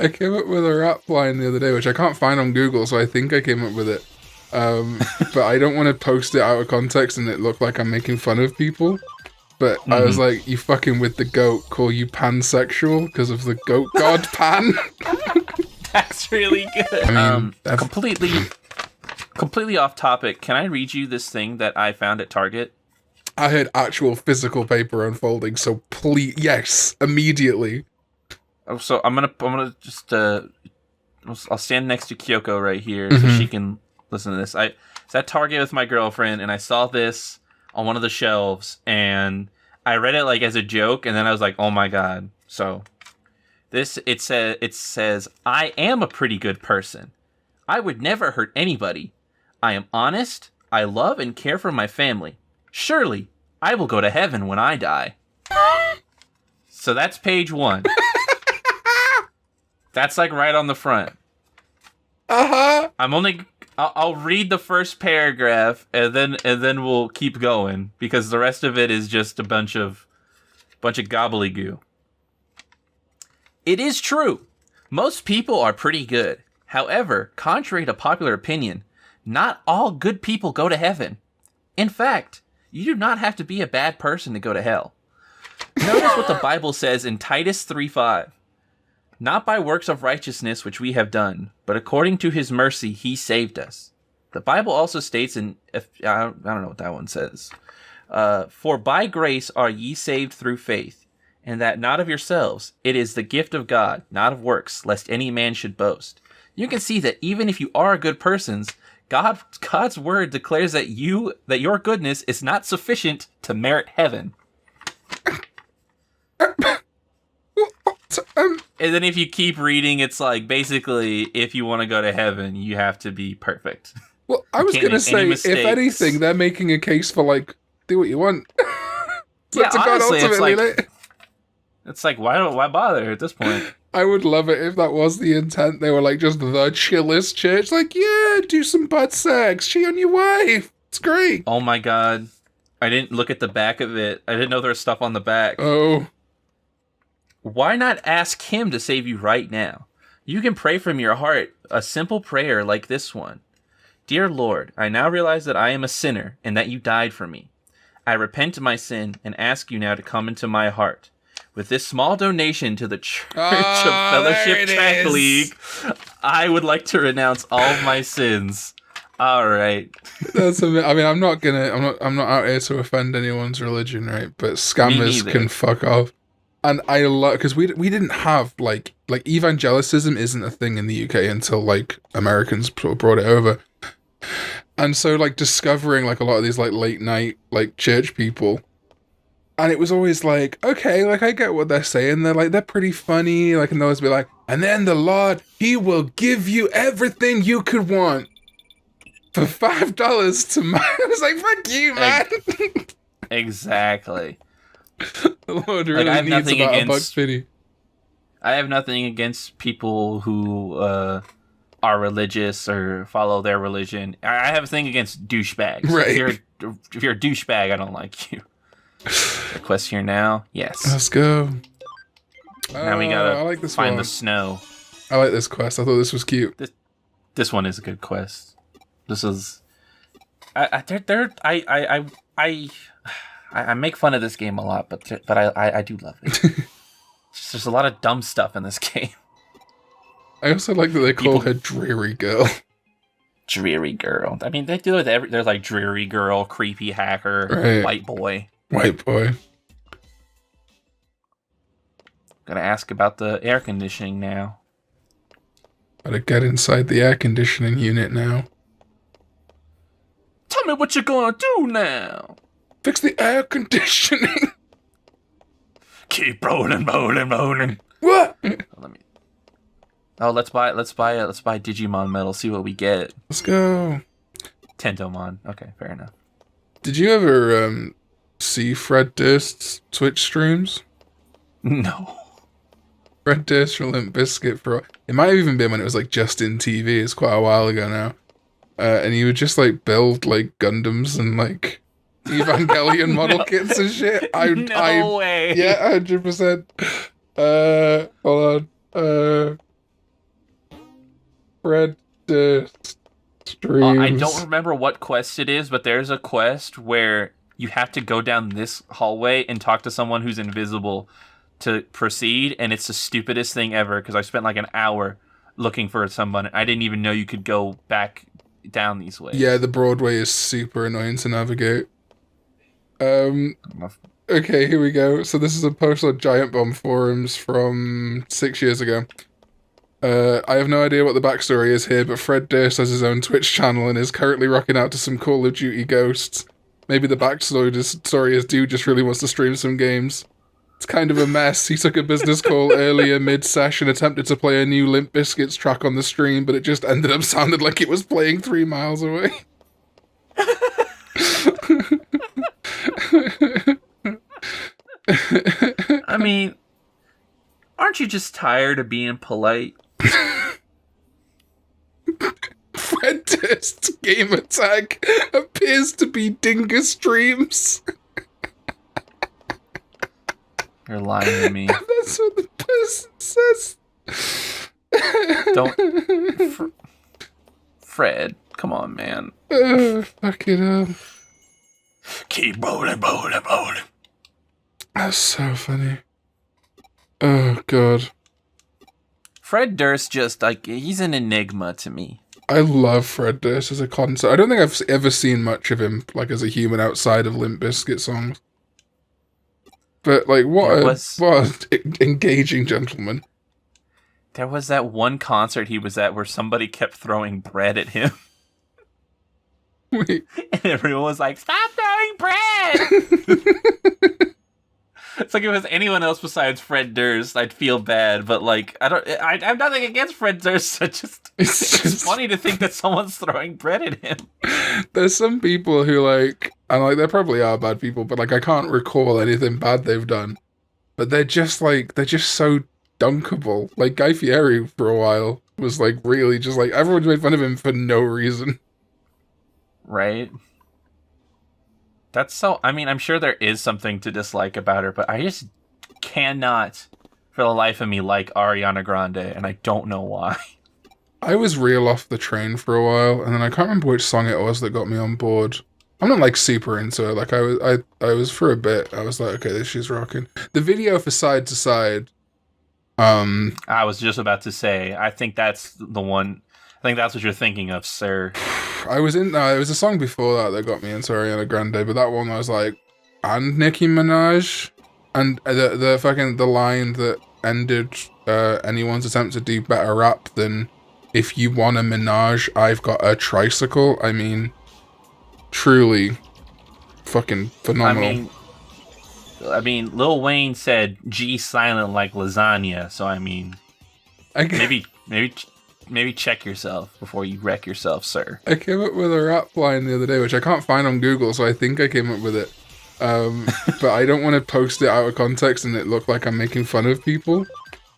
I came up with a rap line the other day, which I can't find on Google, so I think I came up with it. But I don't want to post it out of context and it look like I'm making fun of people. But I was like, you fucking with the goat, call you pansexual because of the goat god Pan. That's really good. I mean, completely off topic. Can I read you this thing that I found at Target? I had actual physical paper unfolding, so please, yes, immediately. Oh, so I'm gonna just I'll stand next to Kyoko right here so she can listen to this. I was at Target with my girlfriend and I saw this on one of the shelves and I read it like as a joke and then I was like, oh my god. So it says I am a pretty good person. I would never hurt anybody. I am honest. I love and care for my family. Surely I will go to heaven when I die. So that's page 1. That's like right on the front. I'll read the first paragraph and then we'll keep going because the rest of it is just a bunch of gobbledygoo. It is true. Most people are pretty good. However, contrary to popular opinion, not all good people go to heaven. In fact, you do not have to be a bad person to go to hell. Notice what the Bible says in Titus 3:5. Not by works of righteousness which we have done, but according to his mercy he saved us. The Bible also states in, I don't know what that one says. For by grace are ye saved through faith, and that not of yourselves. It is the gift of God, not of works, lest any man should boast. You can see that even if you are a good person, God's word declares that your goodness is not sufficient to merit heaven. And then if you keep reading, it's like, basically, if you want to go to heaven, you have to be perfect. Well, I was going to say, if anything, they're making a case for, like, do what you want. Yeah, honestly, it's like, why bother at this point? I would love it if that was the intent. They were, like, just the chillest church. Like, yeah, do some butt sex. Cheat on your wife. It's great. Oh, my God. I didn't look at the back of it. I didn't know there was stuff on the back. Oh. Why not ask him to save you right now? You can pray from your heart a simple prayer like this one. Dear Lord, I now realize that I am a sinner and that you died for me. I repent of my sin and ask you now to come into my heart. With this small donation to the Church of Fellowship Track League, I would like to renounce all my sins. All right. I mean, I'm not out here to offend anyone's religion, right? But scammers can fuck off. And I love, because we didn't have, like evangelicism isn't a thing in the UK until, like, Americans brought it over. And so, like, discovering, like, a lot of these, like, late night, like, church people, and it was always like, okay, like, I get what they're saying. They're pretty funny, like, and they'll always be like, and then the Lord, he will give you everything you could want for $5 to my... I was like, fuck you, man. Exactly. The Lord really needs about $1.50. I have nothing against people who are religious or follow their religion. I have a thing against douchebags. Right. If you're a douchebag, I don't like you. Quest here now. Yes. Let's go. Now we gotta find the snow. I like this quest. I thought this was cute. This one is a good quest. This is. I make fun of this game a lot, but I do love it. There's a lot of dumb stuff in this game. I also like that they call her Dreary Girl. Dreary Girl. I mean, they do it. There's like Dreary Girl, Creepy Hacker, right. White Boy. White Boy. Gonna ask about the air conditioning now. Gotta get inside the air conditioning unit now. Tell me what you're gonna do now. Fix the air conditioning. Keep rolling. What? Let's buy Digimon metal. See what we get. Let's go. Tentomon. Okay, fair enough. Did you ever see Fred Durst's Twitch streams? No. Fred Durst from Limp Bizkit it might have even been when it was like just in TV. It's quite a while ago now. And he would just like build like Gundams and like Evangelion model kits and shit. No way. Yeah, 100%. Hold on. Fred Durst streams. I don't remember what quest it is, but there's a quest where you have to go down this hallway and talk to someone who's invisible to proceed, and it's the stupidest thing ever because I spent like an hour looking for someone. I didn't even know you could go back down these ways. Yeah, the Broadway is super annoying to navigate. Okay, here we go. So this is a post on Giant Bomb forums from 6 years ago. I have no idea what the backstory is here, but Fred Durst has his own Twitch channel and is currently rocking out to some Call of Duty Ghosts. Maybe the backstory is dude just really wants to stream some games. It's kind of a mess. He took a business call earlier mid-session, attempted to play a new Limp Bizkit's track on the stream, but it just ended up sounded like it was playing 3 miles away. I mean, aren't you just tired of being polite? Fred Durst's gamer tag appears to be Dingus Streams. You're lying to me. That's what the person says. Don't... Fred, come on, man. Fuck it up. Keep bowling. That's so funny. Oh, God. Fred Durst just, like, he's an enigma to me. I love Fred Durst as a concert. I don't think I've ever seen much of him, like, as a human outside of Limp Bizkit songs. But, like, what an engaging gentleman. There was that one concert he was at where somebody kept throwing bread at him. Wait. And everyone was like, stop throwing bread! It's like if it was anyone else besides Fred Durst, I'd feel bad, but like I have nothing against Fred Durst. It's funny to think that someone's throwing bread at him. There's some people who like, and like there probably are bad people, but like I can't recall anything bad they've done. But they're just so dunkable. Like Guy Fieri for a while was like really just like everyone made fun of him for no reason. Right. That's so... I mean, I'm sure there is something to dislike about her, but I just cannot, for the life of me, like Ariana Grande, and I don't know why. I was real off the train for a while, and then I can't remember which song it was that got me on board. I'm not, like, super into it. Like, I was for a bit. I was like, okay, this shit's rocking. The video for Side to Side... I was just about to say, I think that's the one... I think that's what you're thinking of, sir. It was a song before that got me into Ariana Grande, but that one I was like, and Nicki Minaj, and the line that ended anyone's attempt to do better rap than if you want a Minaj, I've got a tricycle. I mean, truly fucking phenomenal. I mean, Lil Wayne said G silent like lasagna, so I mean, maybe check yourself before you wreck yourself, sir. I came up with a rap line the other day, which I can't find on Google, so I think I came up with it. But I don't want to post it out of context and it look like I'm making fun of people.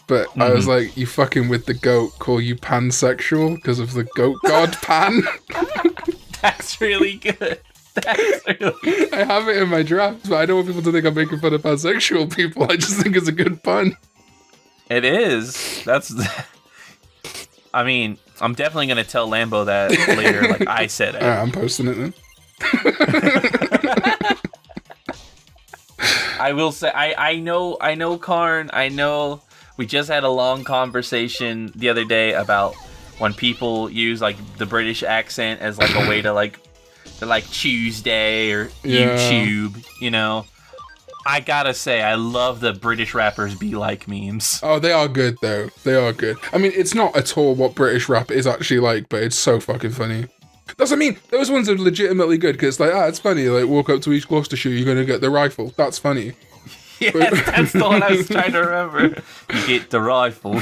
But I was like, you fucking with the goat, call you pansexual because of the goat god Pan. That's really good. I have it in my drafts, but I don't want people to think I'm making fun of pansexual people. I just think it's a good pun. It is. I mean, I'm definitely going to tell Lambo that later, like I said it. I'm posting it then. I will say, I know, Karn, I know we just had a long conversation the other day about when people use, like, the British accent as, like, a way to, like Tuesday or YouTube, you know? I gotta say, I love the British rappers be like memes. Oh, they are good, though. They are good. I mean, it's not at all what British rap is actually like, but it's so fucking funny. That's what I mean. Those ones are legitimately good, because it's like, it's funny. Like, walk up to East Gloucestershire, you're gonna get the rifle. That's funny. Yeah, that's the one I was trying to remember. You get the rifle.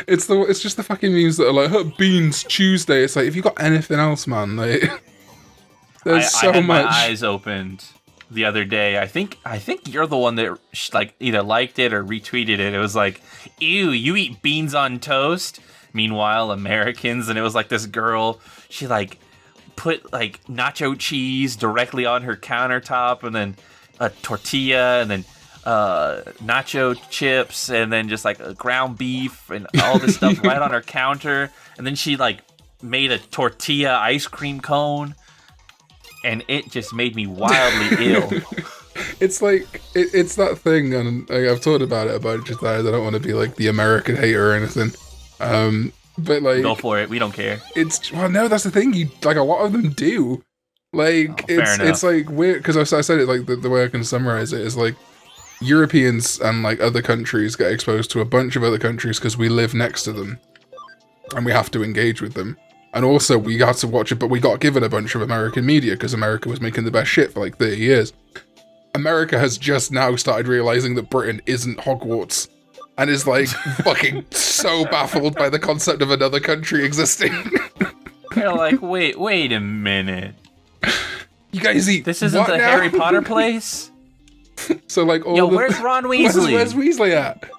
It's just the fucking memes that are like, Beans Tuesday. It's like, if you got anything else, man, like, there's so much. My eyes opened the other day. I think you're the one that like either liked it or retweeted it. It was like, ew, you eat beans on toast? Meanwhile, Americans, and it was like this girl, she like put like nacho cheese directly on her countertop and then a tortilla and then nacho chips and then just like ground beef and all this stuff right on her counter. And then she like made a tortilla ice cream cone, and it just made me wildly ill. It's like it's that thing, and I've talked about it a bunch of times. I don't want to be like the American hater or anything, but like, go for it. We don't care. No, that's the thing. You like a lot of them do. Like it's like weird because I said it like the way I can summarize it is like Europeans and like other countries get exposed to a bunch of other countries because we live next to them, and we have to engage with them. And also we got to watch it, but we got given a bunch of American media because America was making the best shit for like 30 years. America has just now started realizing that Britain isn't Hogwarts and is like fucking so baffled by the concept of another country existing. They're like, wait a minute. You guys eat this isn't the now? Harry Potter place? So like where's Ron Weasley? Where's Weasley at?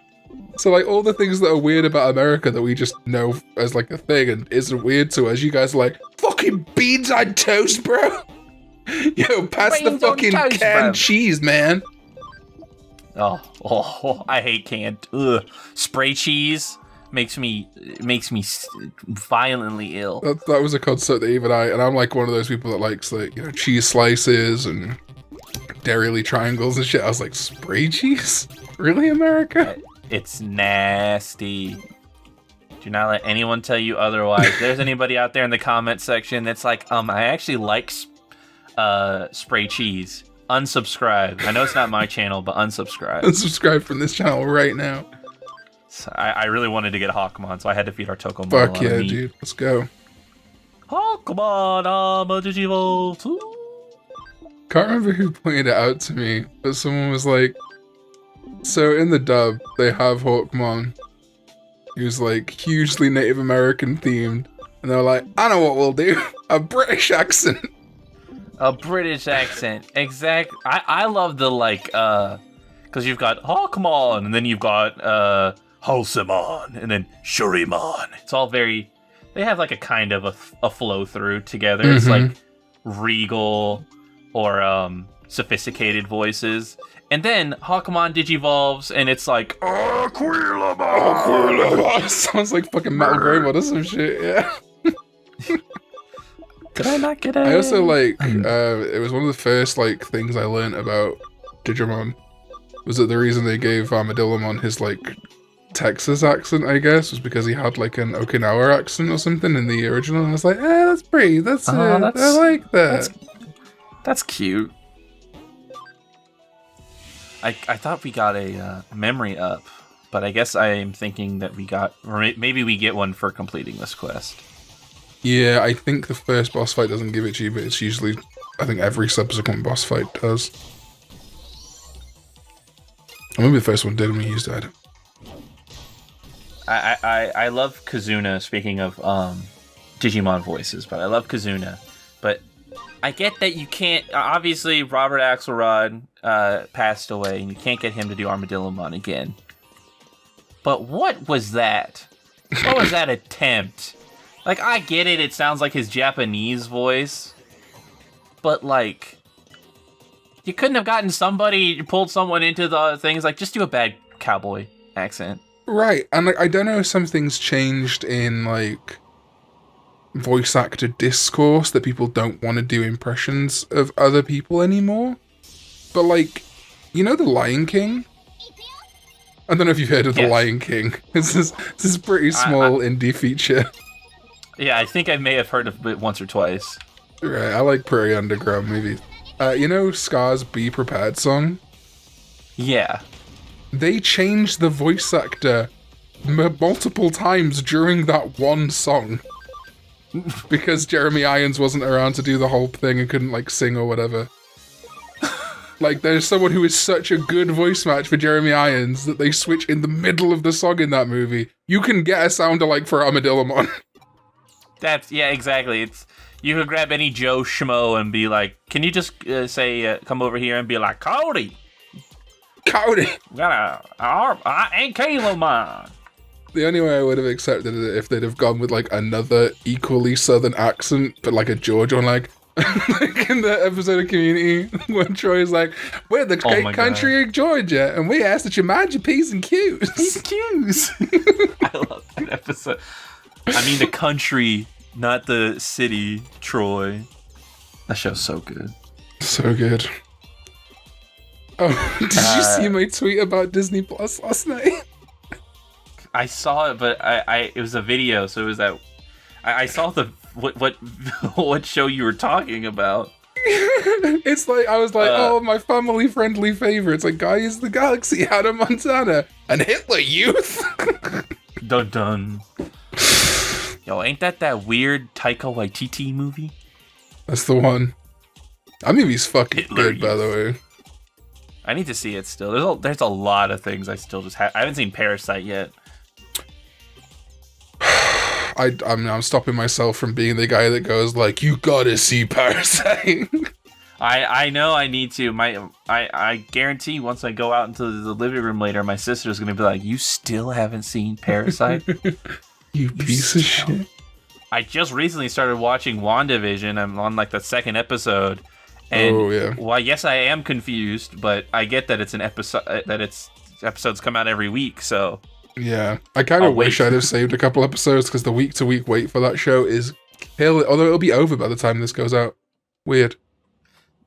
So like all the things that are weird about America that we just know as like a thing and isn't weird to us, you guys are like, fucking beans on toast, bro. Yo, pass the fucking toast, canned cheese, man. Oh, I hate canned. Spray cheese makes me violently ill. That was a concept that even I'm like one of those people that likes like, you know, cheese slices and dairy triangles and shit. I was like, spray cheese? Really, America? It's nasty. Do not let anyone tell you otherwise. If there's anybody out there in the comment section that's like, I actually like spray cheese, unsubscribe. I know it's not my channel, but unsubscribe. Unsubscribe from this channel right now. So I really wanted to get Hawkmon, so I had to feed our Tokomon. Fuck yeah, dude. Let's go. Hawkmon, I'm a Digivolve. Can't remember who pointed it out to me, but someone was like, so in the dub, they have Hawkmon, who's like hugely Native American themed, and they're like, I know what we'll do, a British accent. A British accent, exact. I love the like, because you've got Hawkmon, and then you've got Halsimon, and then Shurimon. It's all very. They have like a kind of a flow through together. Mm-hmm. It's like regal or sophisticated voices, and then Hawkmon digivolves, and it's like Aquilaba. Sounds like fucking Metal Greymon or some shit. Yeah. Did I not get it? I also like, it was one of the first like things I learned about Digimon, was that the reason they gave Armadillomon his like Texas accent, I guess, was because he had like an Okinawa accent or something in the original, and I was like, that's pretty, I like that. That's cute. I thought we got a memory up, but I guess I am thinking that we got, or maybe we get one for completing this quest. Yeah, I think the first boss fight doesn't give it to you, but it's usually, I think every subsequent boss fight does. Or maybe the first one did and we used it. I love Kazuna, speaking of Digimon voices, but I love Kazuna. But I get that you can't, obviously Robert Axelrod passed away and you can't get him to do Armadillomon again. But what was that? What was that attempt? Like, I get it, it sounds like his Japanese voice, but, like, you couldn't have gotten somebody, pulled someone into the things, like, just do a bad cowboy accent. Right, and, like, I don't know if something's changed in, like, voice actor discourse, that people don't want to do impressions of other people anymore, but, like, you know The Lion King? I don't know if you've heard of The Lion King. This is a pretty small indie feature. Yeah, I think I may have heard of it once or twice. Right, I like pretty underground movies. You know Scar's Be Prepared song? Yeah. They changed the voice actor multiple times during that one song. Because Jeremy Irons wasn't around to do the whole thing and couldn't, like, sing or whatever. Like, there's someone who is such a good voice match for Jeremy Irons that they switch in the middle of the song in that movie. You can get a sound-alike for Armadillomon. Yeah, exactly. It's you could grab any Joe Schmo and be like, can you just say, come over here and be like, Cody! Got I ain't Calomon. The only way I would have accepted it if they'd have gone with like another equally southern accent, but like a George one, like, Like in the episode of Community when Troy's like, we're the great country of Georgia, and we ask that you mind your P's and Q's. P's and Q's. I love that episode. I mean the country, not the city, Troy. That show's so good. So good. Oh, did you see my tweet about Disney Plus last night? I saw it, but it was a video, so it was that I saw the what show you were talking about. It's like I was like, oh, my family friendly favorites like Guardians of the Galaxy, Hannah Montana, and Hitler Youth. Dun dun. Yo, ain't that weird Taika Waititi movie? That's the one. That movie's fucking Hitler good, Youth. by the way. I need to see it still. There's a lot of things I still just I haven't seen Parasite yet. I'm stopping myself from being the guy that goes like, you gotta see Parasite. I know I need to. I guarantee once I go out into the living room later, my sister's gonna be like, you still haven't seen Parasite? you piece of shit. I just recently started watching WandaVision. I'm on like the second episode. And well, yes, I am confused, but I get that it's an episode episodes come out every week, so yeah. I kind of wish I'd have saved a couple episodes because the week-to-week wait for that show is killer. Although it'll be over by the time this goes out. Weird.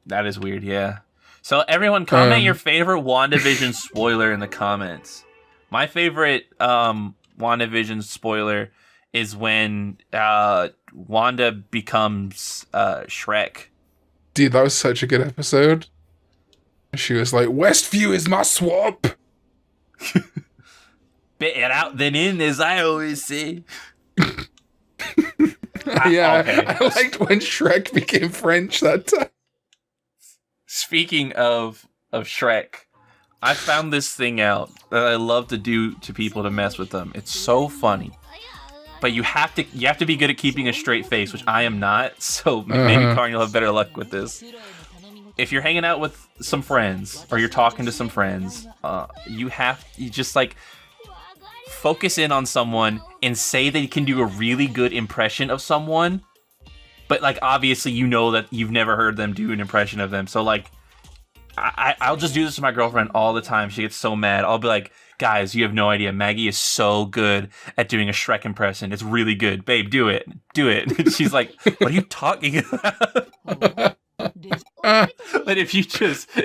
That is weird, yeah. So everyone comment your favorite WandaVision spoiler in the comments. My favorite WandaVision spoiler is when Wanda becomes Shrek. Dude, that was such a good episode. She was like, Westview is my swamp. Better out than in, as I always say. Yeah, okay. I liked when Shrek became French that time. Speaking of Shrek, I found this thing out that I love to do to people to mess with them. It's so funny. But you have to be good at keeping a straight face, which I am not. So maybe Karn, you'll have better luck with this. If you're hanging out with some friends or you're talking to some friends, you just like focus in on someone and say they can do a really good impression of someone. But like obviously you know that you've never heard them do an impression of them. So like I'll just do this to my girlfriend all the time. She gets so mad. I'll be like, guys, you have no idea. Maggie is so good at doing a Shrek impression. It's really good. Babe, do it. Do it. And she's like, what are you talking about? But if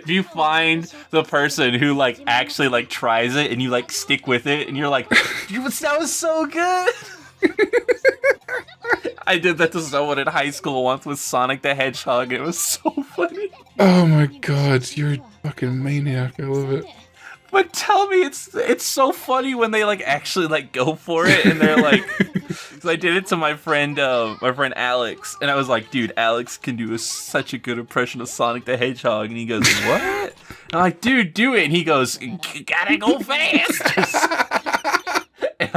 you find the person who like actually like tries it and you like stick with it and you're like, that was so good. I did that to someone in high school once with Sonic the Hedgehog. It was so funny. Oh my god, you're a fucking maniac. I love it. But tell me, it's so funny when they like actually like go for it and they're like, because I did it to my friend Alex, and I was like, dude, Alex can do such a good impression of Sonic the Hedgehog, and he goes, what? And I'm like, dude, do it, and he goes, gotta go fast. And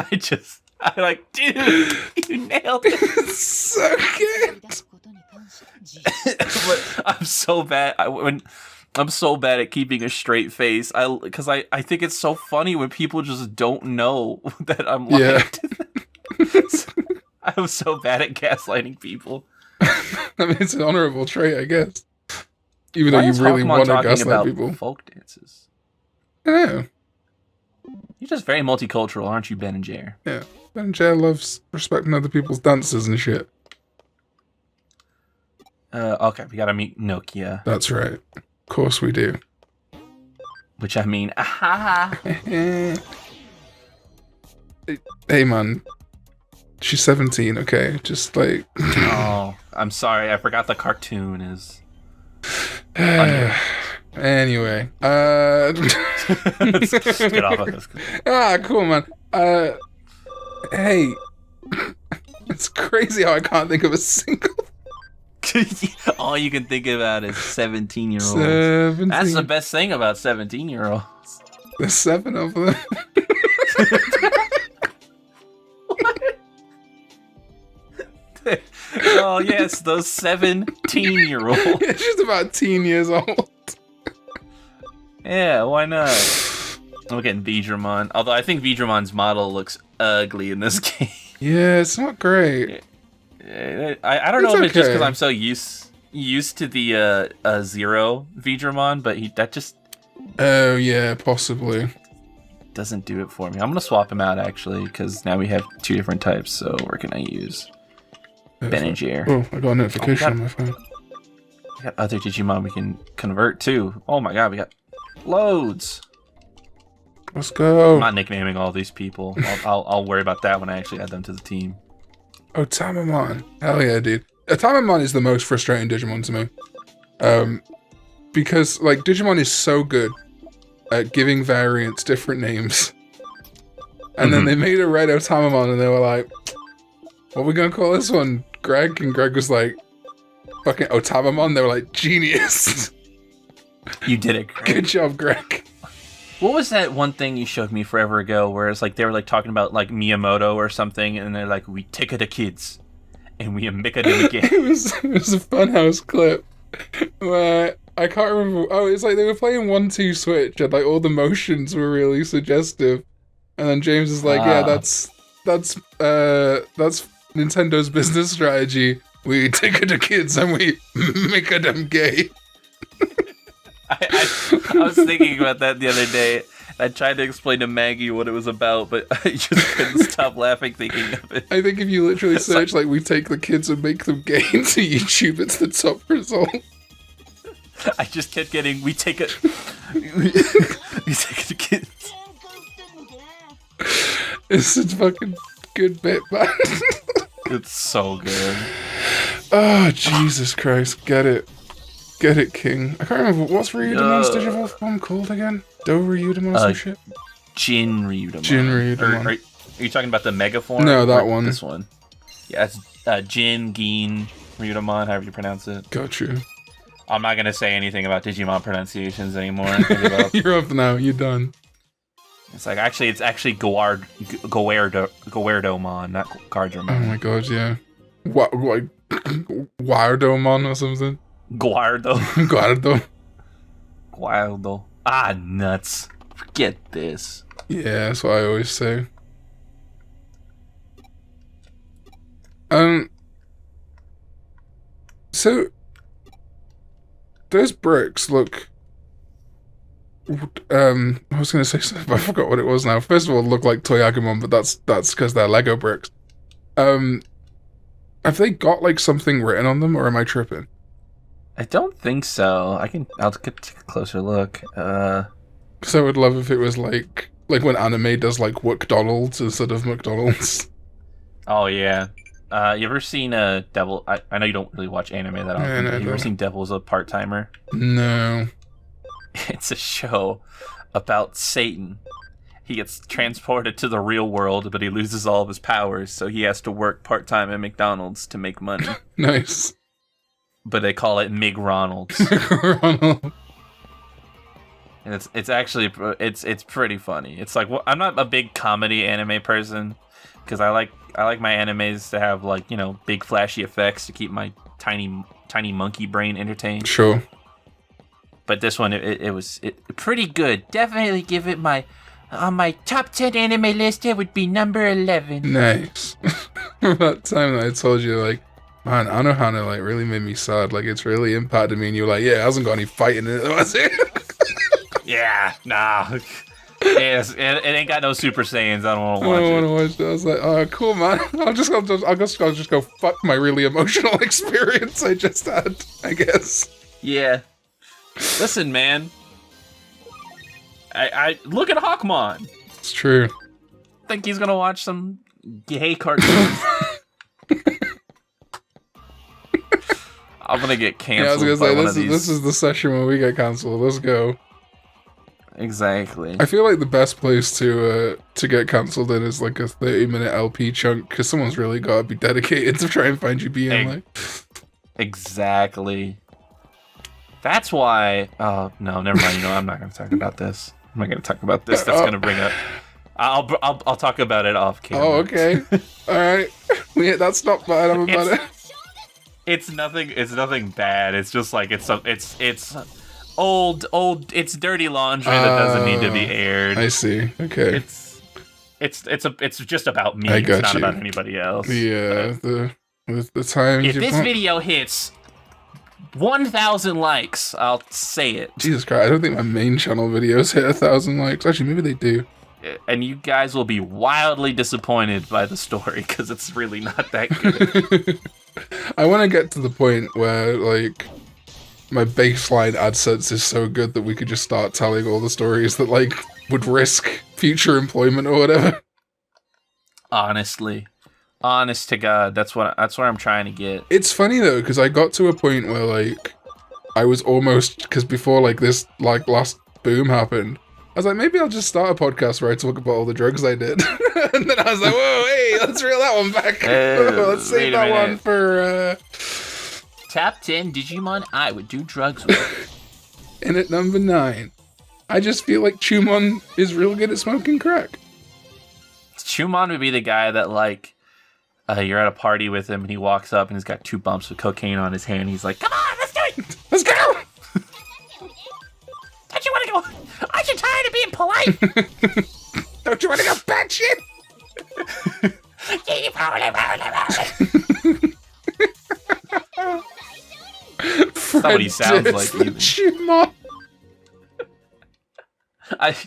I'm like, dude, you nailed it. It's so good. But I'm so bad. I'm so bad at keeping a straight face. Because I think it's so funny when people just don't know that I'm lying to them. I'm so bad at gaslighting people. I mean, it's an honorable trait, I guess. Even though you really want to gaslight people. Folk dances. I know. You're just very multicultural, aren't you, Ben and Jer? Yeah. Ben and Jer loves respecting other people's dances and shit. Okay, we gotta meet Nokia. That's right. Of course we do. Which I mean, aha. Hey man, she's 17, okay? Just like... Oh, I'm sorry, I forgot the cartoon is... Anyway, Let's get off of this. Cool, man. Hey, it's crazy how I can't think of a single... All you can think about is 17-year-olds. That's the best thing about 17-year-olds. There's 7 of them. What? Oh yes, those 17-year-olds. Yeah, she's about 10 years old. Yeah, why not? I'm looking at Digimon. Although I think Digimon's model looks ugly in this game. Yeah, it's not great. I don't know if it's just because I'm so used used to the Zero Vidramon, but that just... Oh, yeah, possibly. Doesn't do it for me. I'm going to swap him out, actually, because now we have 2 different types, so we're going to use Benajir. Oh, I got a notification on my phone. We got other Digimon we can convert, too. Oh my god, we got loads! Let's go. I'm not nicknaming all these people. I'll worry about that when I actually add them to the team. Oh, Tamamon. Hell yeah, dude. Tamamon is the most frustrating Digimon to me. Because, like, Digimon is so good at giving variants different names. And then they made a red Otamamon and they were like, what are we gonna call this one? Greg? And Greg was like, fucking Otamamon. They were like, genius. You did it, Greg. Good job, Greg. What was that one thing you showed me forever ago where it's like they were like talking about like Miyamoto or something and they're like, we take it to kids and we make it again. it was a Funhouse clip where I can't remember. Oh, it's like they were playing 1-2 Switch and like all the motions were really suggestive. And then James is like, yeah, that's Nintendo's business strategy. We take it to kids and we make them gay. I was thinking about that the other day. I tried to explain to Maggie what it was about, but I just couldn't stop laughing thinking of it. I think if you literally search, like, we take the kids and make them gay into YouTube, it's the top result. I just kept getting, we take it to kids. It's a fucking good bit, man. It's so good. Oh, Jesus Christ. Get it. Get it, King. I can't remember. What's Ryudamon's Digivolve form called again? Do Ryudamon or some shit? Jin Ryudamon. Jin Ryudamon. Are you talking about the Mega form? No, that one. This one. Yeah, it's Jin, Gin, Ryudamon, however you pronounce it. Got you. I'm not going to say anything about Digimon pronunciations anymore. You're up now. You're done. It's actually Gowardomon, not Gardramon. Oh my god, yeah. What, like, Wardomon or something? Guardo. Guardo. Ah, nuts. Forget this. Yeah, that's what I always say. So those bricks look. I was gonna say something, but I forgot what it was now. First of all, look like Toyagumon, but that's because they're Lego bricks. Have they got like something written on them, or am I tripping? I don't think so. I'll take a closer look. Because I would love if it was like when anime does like McDonald's instead of McDonald's. Oh yeah. You ever seen Devil? I know you don't really watch anime that often. Yeah, no, have you ever seen Devil's a Part-Timer? No. It's a show about Satan. He gets transported to the real world, but he loses all of his powers, so he has to work part-time at McDonald's to make money. Nice. But they call it Mig Ronald's. Ronald. And it's actually it's pretty funny. It's like, well, I'm not a big comedy anime person because I like my animes to have like, you know, big flashy effects to keep my tiny monkey brain entertained. Sure. But this one it was pretty good. Definitely give it on my top 10 anime list. It would be number 11. Nice. That time that I told you, like, man, Anohana like really made me sad. Like, it's really impacted me. And you were like, yeah, it hasn't got any fighting in it. Was it? Yeah, nah. Yes, it ain't got no Super Saiyans. I don't want to watch it. I was like, oh, cool, man. I'll just go fuck my really emotional experience I just had, I guess. Yeah. Listen, man. I look at Hawkmon. It's true. Think he's gonna watch some gay cartoons. I'm gonna get canceled. Yeah, I was gonna say this is the session when we get canceled. Let's go. Exactly. I feel like the best place to get cancelled in is like a 30-minute LP chunk because someone's really got to be dedicated to try and find you being like. Exactly. That's why. Oh no, never mind. You know, I'm not gonna talk about this. I'm not gonna talk about this. That's gonna bring up. I'll talk about it off camera. Oh, okay. All right. That's not bad. I'm about it. It's nothing. It's nothing bad. It's just like it's old. It's dirty laundry that doesn't need to be aired. I see. Okay. It's just about me. I got it's not you. about anybody else. Yeah. The time. If this video hits 1,000 likes. I'll say it. Jesus Christ, I don't think my main channel videos hit 1,000 likes. Actually, maybe they do. And you guys will be wildly disappointed by the story because it's really not that good. I want to get to the point where, like, my baseline AdSense is so good that we could just start telling all the stories that, like, would risk future employment or whatever. Honestly. Honest to God, that's where I'm trying to get. It's funny, though, because I got to a point where, like, I was almost... Because before, like, this, like, last boom happened, I was like, maybe I'll just start a podcast where I talk about all the drugs I did. And then I was like, whoa, hey, let's reel that one back. Let's save that one for... Top 10 Digimon I would do drugs with. And at number 9, I just feel like Chumon is real good at smoking crack. Chumon would be the guy that, like, you're at a party with him and he walks up and he's got 2 bumps of cocaine on his hand. He's like, come on, let's do it. Let's go. Don't you want to go? Aren't you tired of being polite? Don't you want to go batshit? That's not what he sounds like. Chumon.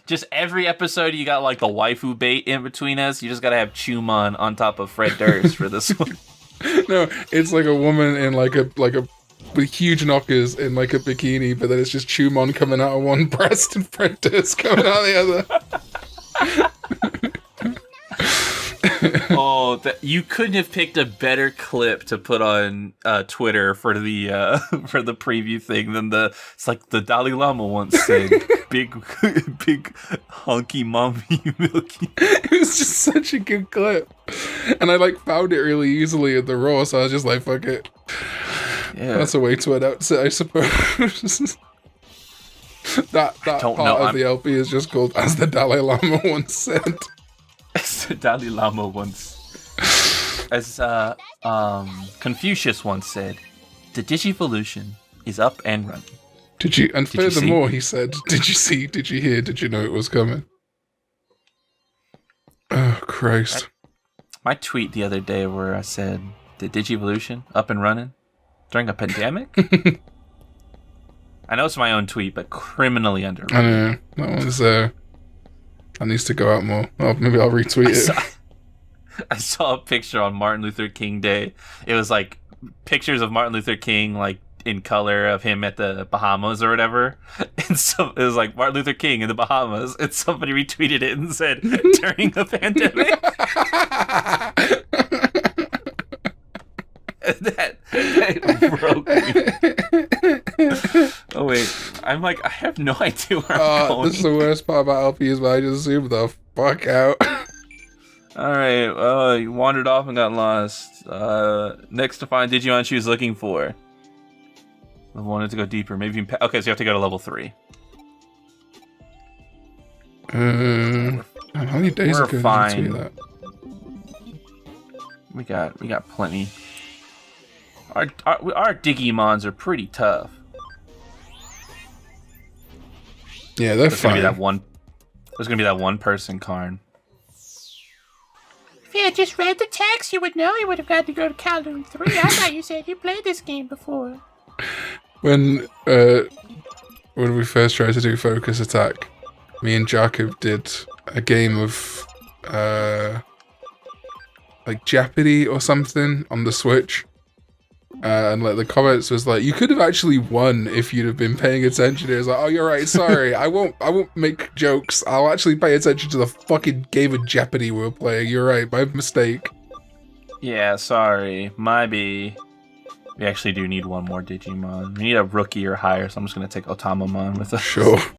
Just every episode you got like the waifu bait in between us. You just gotta have Chumon on top of Fred Durst for this one. No, it's like a woman in like a with huge knockers in like a bikini, but then it's just Chumon coming out of one breast and Fred Durst coming out of the other. Oh, you couldn't have picked a better clip to put on Twitter for the preview thing than it's like the Dalai Lama once said, big honky mommy milky. It was just such a good clip, and I like found it really easily at the Raw, so I was just like, fuck it. Yeah, that's a way to announce it, I suppose. that part of the LP is just called "As the Dalai Lama once said." As the Dalai Lama once, as Confucius once said, the Digivolution is up and running. Did you? And furthermore, he said, "Did you see? Did you hear? Did you know it was coming?" Oh Christ! My tweet the other day where I said, "The Digivolution up and running during a pandemic." I know it's my own tweet, but criminally underrated. I know that one's that needs to go out more. Oh, maybe I'll retweet it. I saw a picture on Martin Luther King Day. It was like pictures of Martin Luther King, like in color of him at the Bahamas or whatever. And so it was like Martin Luther King in the Bahamas. And somebody retweeted it and said, during a pandemic. that broke me. Oh wait, I'm like, I have no idea where I'm going. This is the worst part about LPs, but I just zoomed the fuck out. Alright, you wandered off and got lost. Next to find Digimon she was looking for. I wanted to go deeper. Maybe you can okay, so you have to go to level 3. How many days ago fine. did you tweet that? We got plenty. Our Digimons are pretty tough. Yeah, they're fine. There's gonna be that one person, Karn. If you had just read the text, you would know you would have had to go to Kowloon 3. I thought you said you played this game before. When we first tried to do Focus Attack, me and Jacob did a game of like Jeopardy or something on the Switch. And like the comments was like, you could have actually won if you'd have been paying attention. It was like, oh, you're right, sorry, I won't make jokes. I'll actually pay attention to the fucking game of Jeopardy we were playing. You're right, my mistake. Yeah, sorry, maybe. We actually do need one more Digimon. We need a rookie or higher, so I'm just gonna take Otamamon with us. Sure.